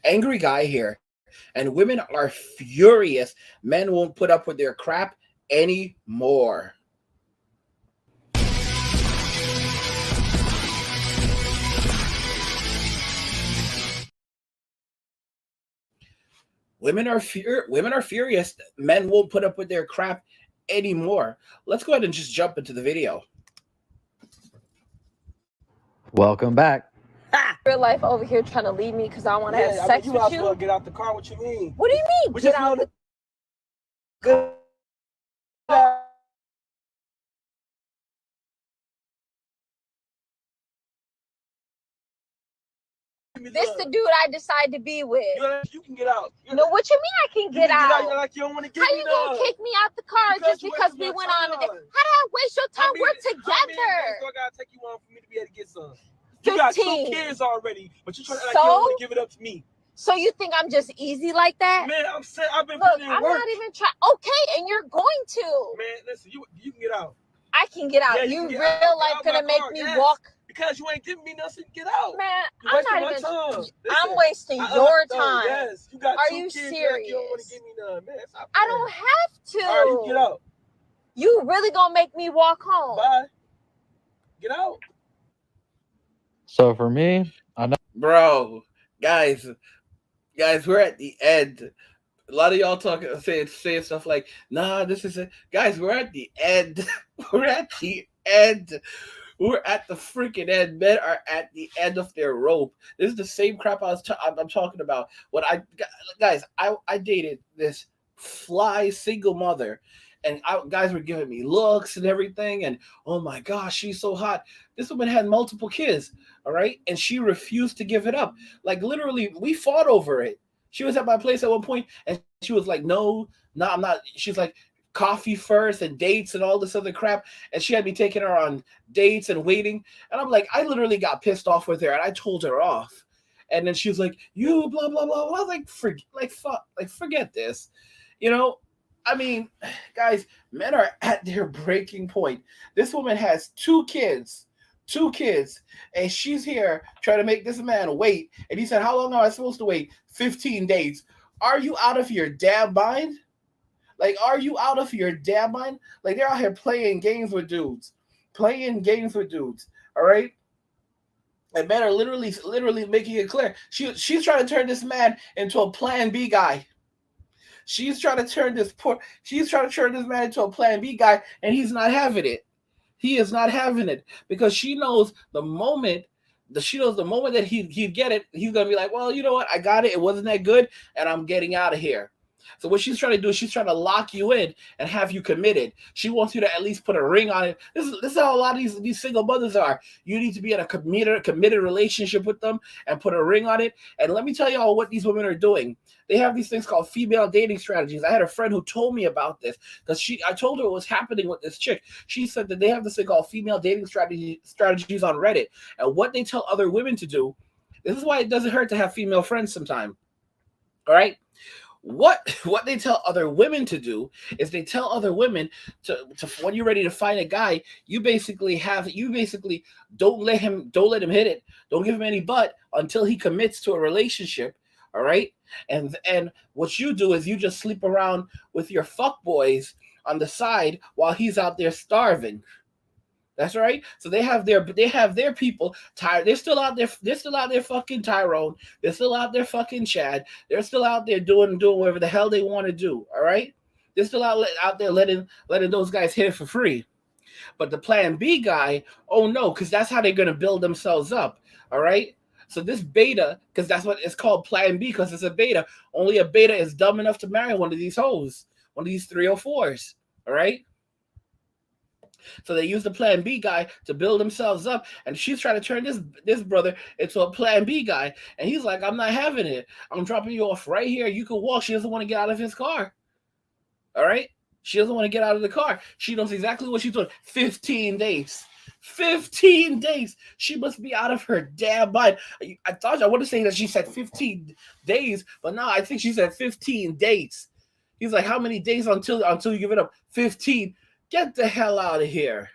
Angry guy here, and women are furious. Men won't put up with their crap anymore. Women are furious. Men won't put up with their crap anymore. Let's go ahead and just jump into the video. Welcome back. Real life over here trying to leave me because I want to have sex you with might as you. well get out the car. What you mean? What do you mean? We Get just out know the This the dude I decide to be with. You can get out. No, what you mean I can get out? You're like you don't want to get How me you gonna kick me out the car just because we went on a date? How did I waste your time? We're together. How many days do I gotta take you on for me to be able to get some? 15. You got 2 kids already, but you trying to act like you don't want to give it up to me. So you think I'm just easy like that? Man, I'm saying I've been Look, putting in I'm work. not even trying. Okay, and you're going to. Man, listen, you can get out. I can get out. Yeah, you can real get out. life Get out gonna my make car, me yes. walk? Because you ain't giving me nothing. Get out. Man, You're I'm wasting not my even. time. I'm Listen, wasting your time. Yes, you got Are 2 you kids. serious? You don't want to give me none, man. Stop I playing. don't have to. All right, you get out. You really gonna make me walk home? Bye. Get out. So for me, I know. Bro, guys, we're at the end. A lot of y'all talking, saying stuff like, "Nah, this is it." Guys, we're at the end. We're at the end. We're at the freaking end. Men are at the end of their rope. This is the same crap I'm talking about. When I dated this fly single mother, and guys were giving me looks and everything, and oh my gosh, she's so hot. This woman had multiple kids, all right, and she refused to give it up. Like literally, we fought over it. She was at my place at one point, and she was like, no, I'm not. She's like, coffee first and dates and all this other crap. And she had me taking her on dates and waiting. And I'm like, I literally got pissed off with her and I told her off. And then she was like, you blah blah blah. I was like, forget this. You know, I mean, guys, men are at their breaking point. This woman has 2 kids, and she's here trying to make this man wait. And he said, how long am I supposed to wait? 15 days. Are you out of your damn mind? Like, are you out of your damn mind? Like, they're out here playing games with dudes. All right? And men are literally making it clear. She's trying to turn this man into a plan B guy. She's trying to turn this man into a plan B guy, and he's not having it. He is not having it because she knows the moment that he'd get it, he's gonna be like, well, you know what? I got it. It wasn't that good, and I'm getting out of here. So what she's trying to do is she's trying to lock you in and have you committed. She wants you to at least put a ring on it. This is how a lot of these single mothers are. You need to be in a committed relationship with them and put a ring on it. And let me tell y'all what these women are doing. They have these things called female dating strategies. I had a friend who told me about this because I told her what was happening with this chick. She said that they have this thing called female dating strategies on Reddit. And what they tell other women to do, this is why it doesn't hurt to have female friends sometime. All right? What they tell other women to do is they tell other women to when you're ready to find a guy, you basically don't let him hit it, don't give him any butt until he commits to a relationship, all right? And what you do is you just sleep around with your fuck boys on the side while he's out there starving. That's right. So they have their people. They're still out there. They're still out there fucking Tyrone. They're still out there fucking Chad. They're still out there doing whatever the hell they want to do. All right. They're still out there letting those guys hit it for free. But the Plan B guy, oh no, because that's how they're gonna build themselves up. All right. So this beta, because that's what it's called, Plan B, because it's a beta. Only a beta is dumb enough to marry one of these hoes, one of these 304s. All right. So they use the Plan B guy to build themselves up, and she's trying to turn this brother into a Plan B guy, and he's like, "I'm not having it. I'm dropping you off right here. You can walk." She doesn't want to get out of his car. All right, she doesn't want to get out of the car. She knows exactly what she's doing. 15 days. 15 days. She must be out of her damn mind. I want to say that she said 15 days, but no, I think she said 15 days. He's like, how many days until you give it up? 15. Get the hell out of here.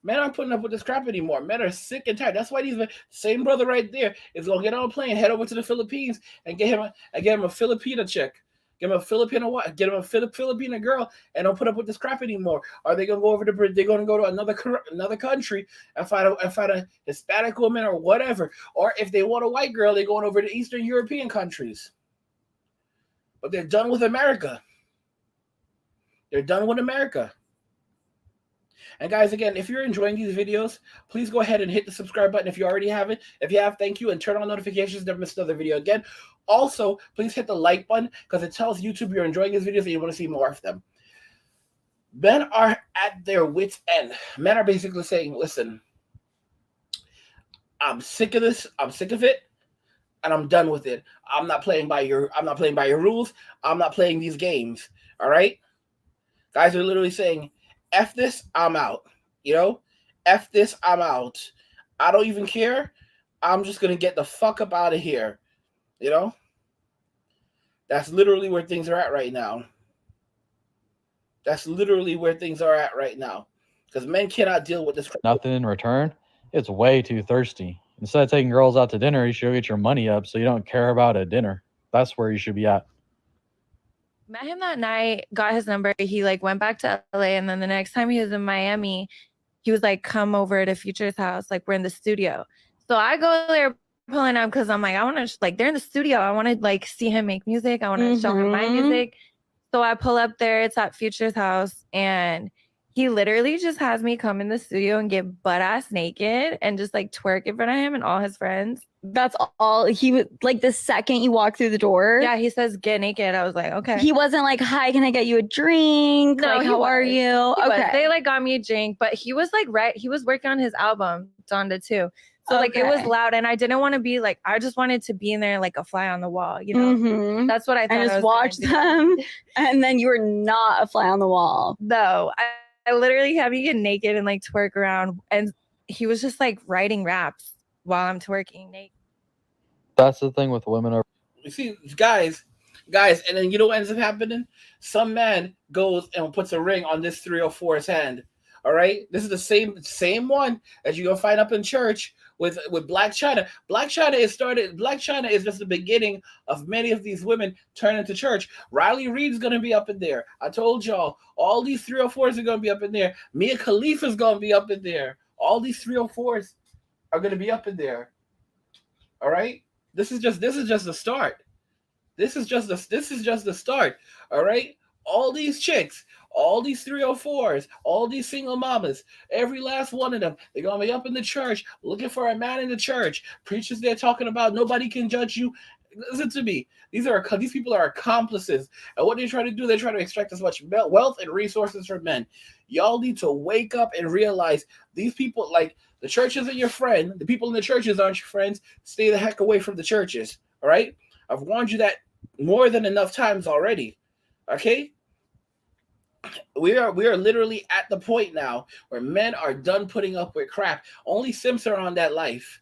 Men aren't putting up with this crap anymore. Men are sick and tired. That's why these same brother right there is gonna get on a plane, head over to the Philippines, and get him a Filipina chick. Get him a Filipina girl, and don't put up with this crap anymore. Are they gonna go over to? They're gonna go to another country and find a Hispanic woman or whatever. Or if they want a white girl, they're going over to Eastern European countries. But they're done with America. They're done with America. And guys, again, if you're enjoying these videos, please go ahead and hit the subscribe button if you already haven't. If you have, thank you, and turn on notifications, never miss another video again. Also, please hit the like button because it tells YouTube you're enjoying these videos and you want to see more of them. Men are at their wits' end. Men are basically saying, listen, I'm sick of this, I'm sick of it, and I'm done with it. I'm not playing by your rules. I'm not playing these games. All right? Guys are literally saying, F this, I'm out. F this, I'm out. I don't even care. I'm just going to get the fuck up out of here. That's literally where things are at right now. That's literally where things are at right now. Because men cannot deal with this. Nothing in return. It's way too thirsty. Instead of taking girls out to dinner, you should get your money up so you don't care about a dinner. That's where you should be at. Met him that night, got his number. He went back to LA, and then the next time he was in Miami, he was like, come over to Future's house. We're in the studio. So I go there pulling up because I'm like, I want to, they're in the studio. I want to see him make music. I want to show him my music. So I pull up there. It's at Future's house, and he literally just has me come in the studio and get butt ass naked and just twerk in front of him and all his friends. That's all he was the second you walk through the door. Yeah, he says get naked. I was like, okay. He wasn't like, hi, can I get you a drink? No, how are you? Okay. They got me a drink, but he was he was working on his album, Donda too. So it was loud, and I didn't want to be I just wanted to be in there like a fly on the wall, That's what I thought. And just watch them, and then you were not a fly on the wall. No, I literally had me get naked and twerk around, and he was just writing raps while I'm twerking naked. That's the thing with women. You see, guys, and then you know what ends up happening? Some man goes and puts a ring on this 304's hand. All right, this is the same one that you're gonna find up in church with Black China. Black China is just the beginning of many of these women turning to church. Riley Reid's gonna be up in there. I told y'all, all these 304s are gonna be up in there. Mia Khalifa's gonna be up in there. All these 304s are gonna be up in there. All right, this is just the start. This is just the start. All right, all these chicks. All these 304s, all these single mamas, every last one of them, they're going to be up in the church looking for a man in the church. Preachers they're talking about, nobody can judge you. Listen to me. These people are accomplices. And what they try to do, they try to extract as much wealth and resources from men. Y'all need to wake up and realize these people, the church isn't your friend. The people in the churches aren't your friends. Stay the heck away from the churches. All right? I've warned you that more than enough times already. Okay? We are literally at the point now where men are done putting up with crap. Only simps are on that life.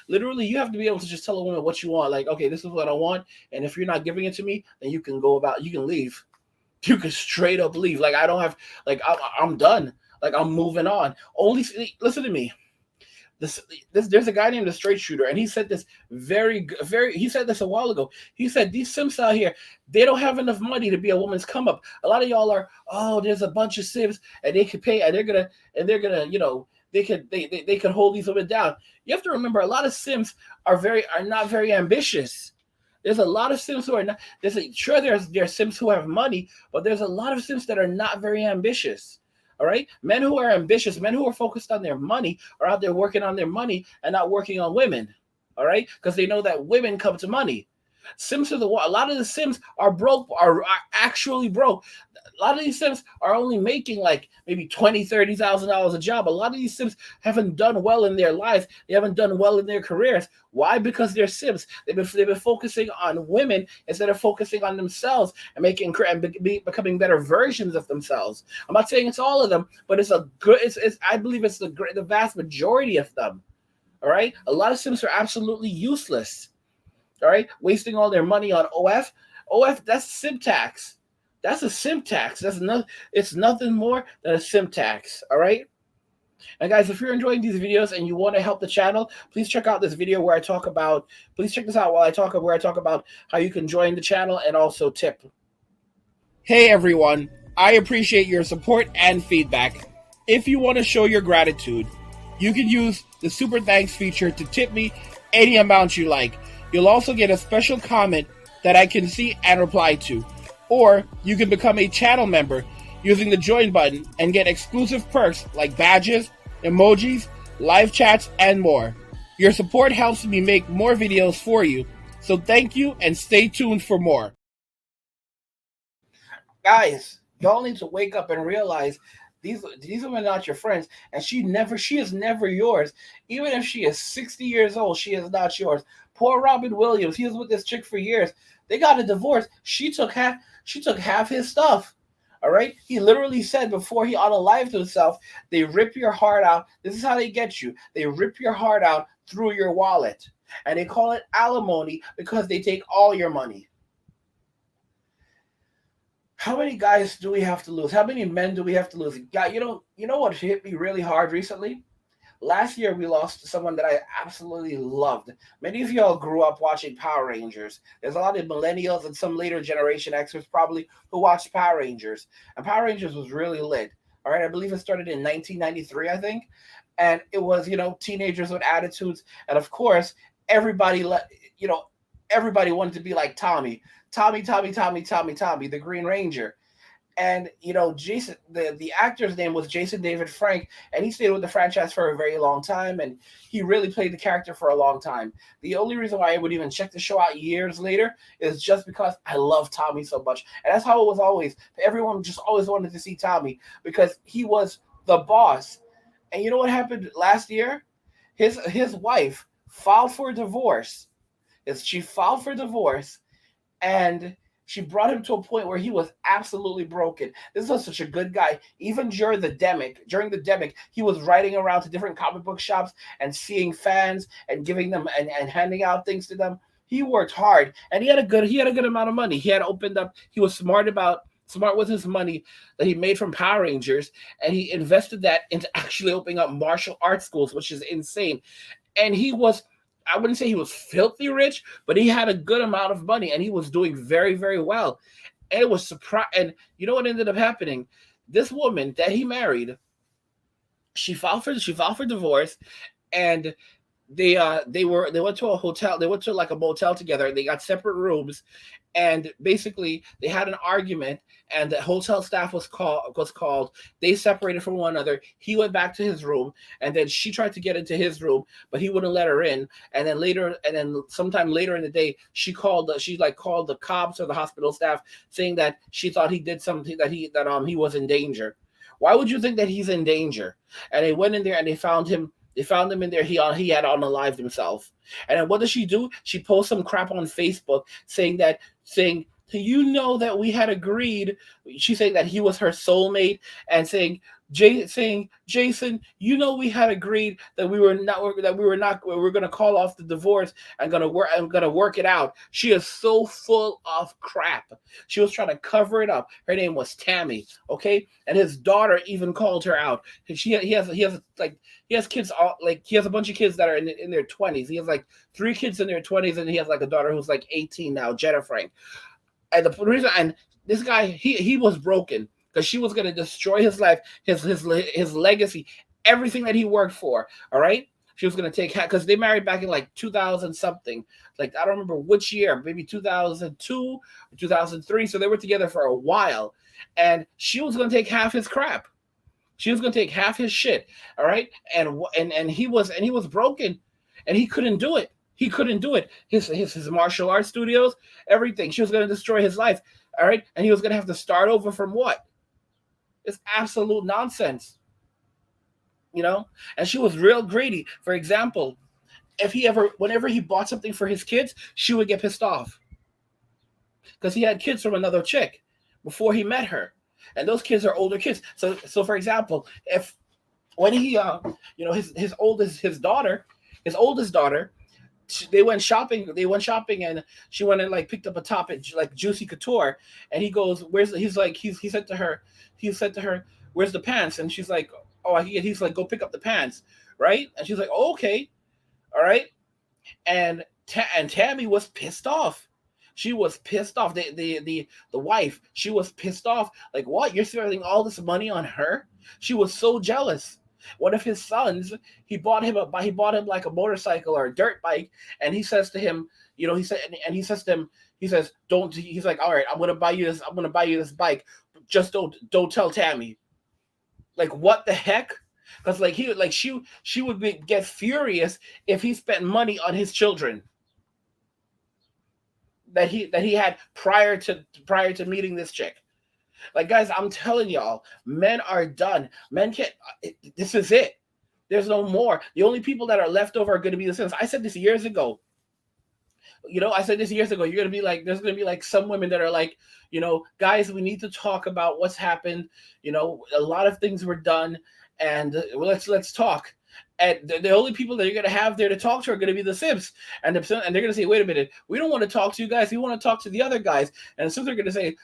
Literally, you have to be able to just tell a woman what you want. Okay, this is what I want, and if you're not giving it to me, then you can leave. You can straight up leave. I don't have, I'm done. I'm moving on. Listen to me. There's a guy named the Straight Shooter, and he said this he said this a while ago. He said these simps out here, they don't have enough money to be a woman's come up. A lot of y'all are, there's a bunch of simps and they could pay and they're gonna they could hold these women down. You have to remember, a lot of simps are not very ambitious. There's a lot of simps who are not. There's simps who have money, but there's a lot of simps that are not very ambitious. All right, men who are ambitious, men who are focused on their money, are out there working on their money and not working on women. All right, because they know that women come to money. Sims are a lot of the Sims are broke, are actually broke. A lot of these Sims are only making maybe $20,000-$30,000 a job. A lot of these Sims haven't done well in their lives. They haven't done well in their careers. Why? Because they're Sims. They've been focusing on women instead of focusing on themselves and becoming better versions of themselves. I'm not saying it's all of them, but I believe it's the vast majority of them. All right, a lot of Sims are absolutely useless. All right, wasting all their money on OF. OF, that's sim tax. That's a sim tax. It's nothing more than a sim tax. All right. And guys, if you're enjoying these videos and you want to help the channel, please check out this video where I talk about. Please check this out while I talk where I talk about how you can join the channel and also tip. Hey everyone, I appreciate your support and feedback. If you want to show your gratitude, you can use the Super Thanks feature to tip me any amount you like. You'll also get a special comment that I can see and reply to. Or you can become a channel member using the join button and get exclusive perks like badges, emojis, live chats, and more. Your support helps me make more videos for you, so thank you and stay tuned for more. Guys, y'all need to wake up and realize these women are not your friends, and she is never yours. Even if she is 60 years old, she is not yours. Poor Robin Williams, he was with this chick for years. They got a divorce. She took half his stuff. All right. He literally said before he unalived himself, they rip your heart out. This is how they get you. They rip your heart out through your wallet. And they call it alimony because they take all your money. How many guys do we have to lose? How many men do we have to lose? God, you know what hit me really hard recently? Last year, we lost someone that I absolutely loved. Many of y'all grew up watching Power Rangers. There's a lot of millennials and some later generation Xers probably who watched Power Rangers. And Power Rangers was really lit. All right, I believe it started in 1993, I think. And it was, teenagers with attitudes. And of course, everybody wanted to be like Tommy. Tommy, the Green Ranger. And Jason, the actor's name was Jason David Frank, and he stayed with the franchise for a very long time, and he really played the character for a long time. The only reason why I would even check the show out years later is just because I love Tommy so much, and that's how it was always. Everyone just always wanted to see Tommy because he was the boss. And you know what happened last year? His wife filed for divorce. She filed for divorce, and she brought him to a point where he was absolutely broken. This was such a good guy. Even during the demic, he was riding around to different comic book shops and seeing fans and giving them and handing out things to them. He worked hard, and he had a good amount of money. He had opened up. He was smart with his money that he made from Power Rangers, and he invested that into actually opening up martial arts schools, which is insane. And I wouldn't say he was filthy rich, but he had a good amount of money, and he was doing very, very well. And it was surprise. And you know what ended up happening? This woman that he married, she filed for divorce, and they went to a hotel. They went to like a motel together. They got separate rooms, and basically they had an argument. And the hotel staff was called. They separated from one another. He went back to his room, and then she tried to get into his room, but he wouldn't let her in. And then sometime later in the day, she called the cops or the hospital staff, saying that she thought he did something that he was in danger. Why would you think that he's in danger? And they went in there and they found him. They found him in there. He had unalived himself. And then what does she do? She posts some crap on Facebook saying that we had agreed. She's saying that he was her soulmate, and saying Jason, we had agreed that we were going to call off the divorce and going to work it out. She is so full of crap. She was trying to cover it up. Her name was Tammy, okay? And his daughter even called her out. He has kids, he has a bunch of kids that are in their 20s. He has like 3 kids in their 20s, and he has like a daughter who's like 18 now, Jenna Frank. And the reason, and this guy, he was broken because she was going to destroy his life, his legacy, everything that he worked for. All right, she was going to take, because they married back in like 2000 something, like I don't remember which year, maybe 2002 or 2003. So they were together for a while, and she was going to take half his crap. She was going to take half his shit. All right, and he was broken, and he couldn't do it. He couldn't do it. His martial arts studios, everything. She was going to destroy his life. All right. And he was going to have to start over from what? It's absolute nonsense. And she was real greedy. For example, whenever he bought something for his kids, she would get pissed off. Because he had kids from another chick before he met her. And those kids are older kids. So for example, when he, his oldest daughter, they went shopping. They went shopping, and she went and like picked up a top at like Juicy Couture. And he goes, "Where's?" He's like, he said to her, "Where's the pants?" And she's like, "Oh, he's like, go pick up the pants, right?" And she's like, "Oh, okay, all right." And and Tammy was pissed off. She was pissed off. The wife, she was pissed off. Like, what? You're spending all this money on her? She was so jealous. One of his sons, he bought him like a motorcycle or a dirt bike, and he says to him, he said, and he says to him, he says, don't. He's like, all right, I'm gonna buy you this. I'm gonna buy you this bike. Just don't tell Tammy. Like, what the heck? Because like she would get furious if he spent money on his children that he had prior to meeting this chick. Like, guys, I'm telling y'all, men are done. Men can't. This is it. There's no more. The only people that are left over are going to be the Sims. I said this years ago. You're going to be like, there's going to be like some women that are like, guys, we need to talk about what's happened. A lot of things were done, and let's talk. And the only people that you're going to have there to talk to are going to be the Sims. And they're going to say, wait a minute, we don't want to talk to you guys. We want to talk to the other guys. And the Sims are going to say,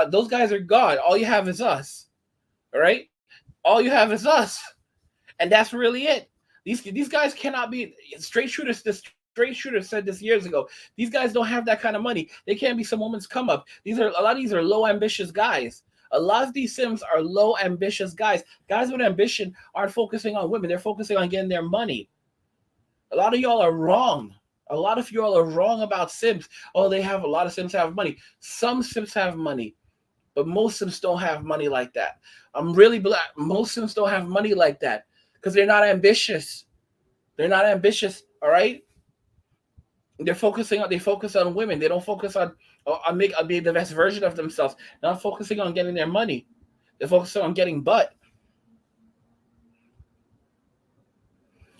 those guys are gone. All you have is us. All right? All you have is us. And that's really it. These guys cannot be straight shooters. The straight shooter said this years ago. These guys don't have that kind of money. They can't be some woman's come up. A lot of these are low ambitious guys. A lot of these Sims are low ambitious guys. Guys with ambition aren't focusing on women. They're focusing on getting their money. A lot of y'all are wrong. A lot of y'all are wrong about Sims. Oh, a lot of Sims have money. Some Sims have money, but most Sims don't have money like that. I'm really glad most Sims don't have money like that because they're not ambitious. They're not ambitious, all right? They focus on women. They don't focus on being the best version of themselves. They're not focusing on getting their money. They're focusing on getting butt.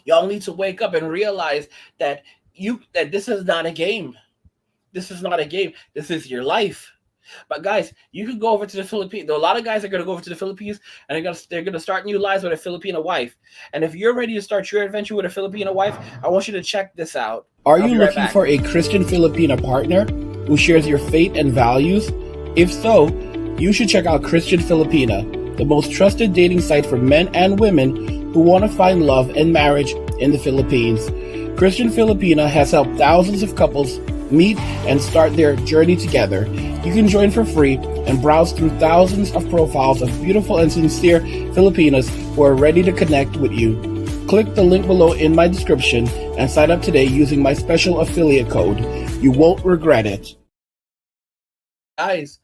Y'all need to wake up and realize that this is not a game. This is not a game. This is your life. But guys, you can go over to the Philippines. A lot of guys are going to go over to the Philippines, and they're gonna start new lives with a Filipino wife. And if you're ready to start your adventure with a Filipino wife, I want you to check this out. Are you looking for a Christian Filipina partner who shares your faith and values? If so, you should check out Christian Filipina, the most trusted dating site for men and women who want to find love and marriage in the Philippines. Christian Filipina has helped thousands of couples meet and start their journey together. You can join for free and browse through thousands of profiles of beautiful and sincere Filipinas who are ready to connect with you. Click the link below in my description and sign up today using my special affiliate code. You won't regret it. Guys,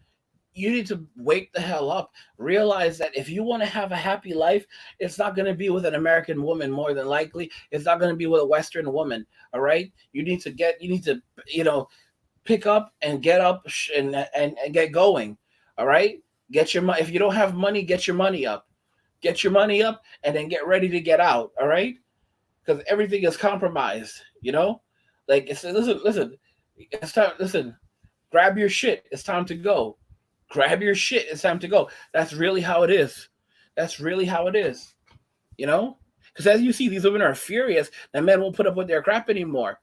you need to wake the hell up. Realize that if you want to have a happy life, it's not going to be with an American woman more than likely. It's not going to be with a Western woman, all right? You need to pick up and get up and get going, all right? Get your money. If you don't have money, get your money up. Get your money up and then get ready to get out, all right? Because everything is compromised, Like, listen, it's time, listen, grab your shit. It's time to go. Grab your shit. It's time to go. That's really how it is. That's really how it is, Because as you see, these women are furious that men won't put up with their crap anymore.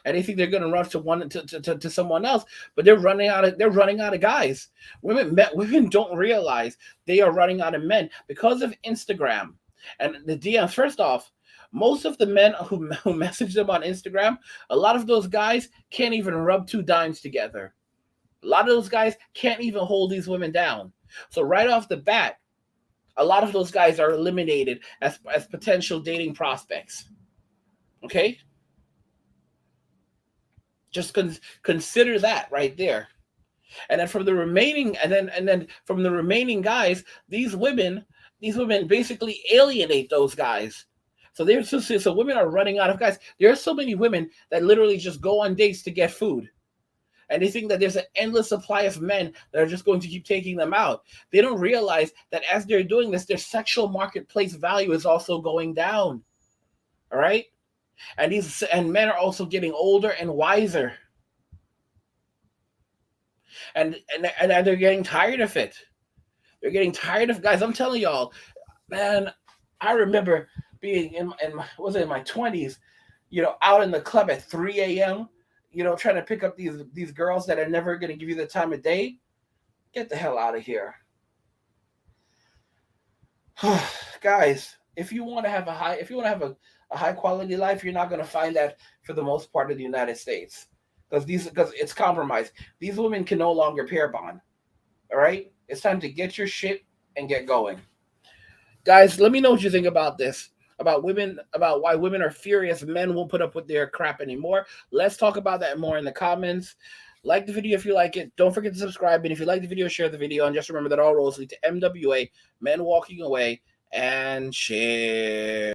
And they think they're going to run to someone else, but they're running out of guys. Women don't realize they are running out of men because of Instagram and the DMs. First off, most of the men who message them on Instagram, a lot of those guys can't even rub two dimes together. A lot of those guys can't even hold these women down. So right off the bat, a lot of those guys are eliminated as potential dating prospects. Okay? Just consider that right there. And then from the remaining from the remaining guys, these women basically alienate those guys. So women are running out of guys. There are so many women that literally just go on dates to get food. And they think that there's an endless supply of men that are just going to keep taking them out. They don't realize that as they're doing this, their sexual marketplace value is also going down. All right? And men are also getting older and wiser. And they're getting tired of it. They're getting tired of guys. I'm telling y'all, man, I remember being in my 20s. out in the club at 3 a.m., trying to pick up these girls that are never going to give you the time of day, get the hell out of here. Guys, if you want to have a high quality life, you're not going to find that for the most part of the United States, because it's compromised. These women can no longer pair bond. All right, it's time to get your shit and get going. Guys, let me know what you think about this, about women, about why women are furious men won't put up with their crap anymore. Let's talk about that more in the comments. Like the video if you like it. Don't forget to subscribe. And if you like the video, share the video. And just remember that all roads lead to MWA, men walking away, and share.